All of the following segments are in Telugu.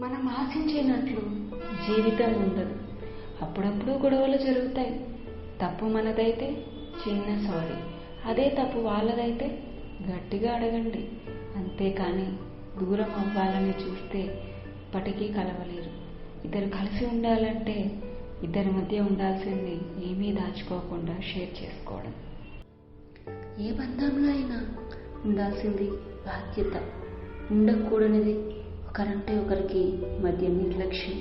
మనం ఆశించినట్లు జీవితం ఉండదు. అప్పుడప్పుడు గొడవలు జరుగుతాయి. తప్పు మనదైతే చిన్న సారీ, అదే తప్పు వాళ్ళదైతే గట్టిగా అడగండి. అంతేకాని దూరం అవ్వాలని చూస్తే ఇప్పటికీ కలవలేరు. ఇద్దరు కలిసి ఉండాలంటే ఇద్దరి మధ్య ఉండాల్సింది ఏమీ దాచుకోకుండా షేర్ చేసుకోవడం. ఏ బంధంలో అయినా ఉండాల్సింది బాధ్యత, ఉండకూడనిది ఒకరంటే ఒకరికి మధ్య నిర్లక్ష్యం.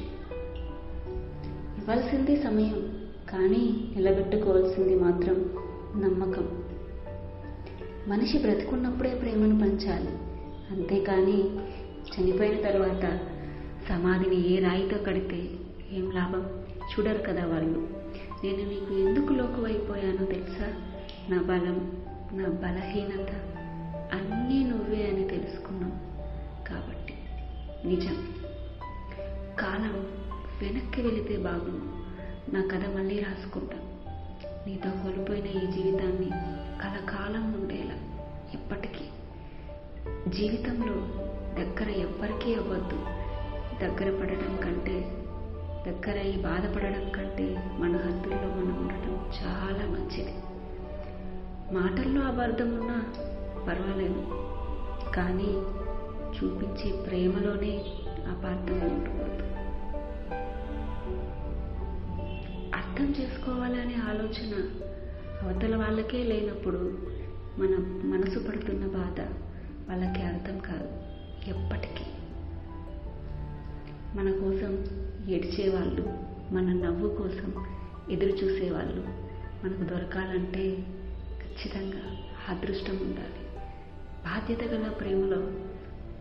ఇవ్వాల్సింది సమయం, కానీ నిలబెట్టుకోవాల్సింది మాత్రం నమ్మకం. మనిషి బ్రతికున్నప్పుడే ప్రేమను పంచాలి, అంతేకాని చనిపోయిన తర్వాత సమాధిని ఏ రాయితో కడితే ఏం లాభం? చూడరు కదా వాళ్ళు. నేను నీకు ఎందుకు లోకువైపోయానో తెలుసా? నా బలం, నా బలహీనత అన్నీ నువ్వే అని తెలుసుకున్నావు కాబట్టి. నిజం. కాలం వెనక్కి వెళితే బాగుండు. నా కథ మళ్ళీ రాసుకుంటా. నీతో కోల్పోయిన ఈ జీవితాన్ని కలకాలం ఉండేలా ఎప్పటికీ. జీవితంలో దగ్గర ఎవ్వరికీ అవ్వద్దు. దగ్గర పడడం కంటే, దగ్గర అయి బాధపడడం కంటే మన హద్దుల్లో మనం ఉండటం చాలా మంచిది. మాటల్లో అబద్ధం ఉన్నా పర్వాలేదు, కానీ చూపించే ప్రేమలోనే అపార్థం ఉండకూడదు. అర్థం చేసుకోవాలనే ఆలోచన అవతల వాళ్ళకే లేనప్పుడు మన మనసు పడుతున్న బాధ వాళ్ళకి అర్థం కాదు ఎప్పటికీ. మన కోసం ఏడ్చేవాళ్ళు, మన నవ్వు కోసం ఎదురు చూసేవాళ్ళు మనకు దొరకాలంటే ఖచ్చితంగా అదృష్టం ఉండాలి. బాధ్యత గల ప్రేమలో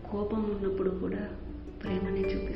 కోపం ఉన్నప్పుడు కూడా ప్రేమనే చూపిస్తుంది.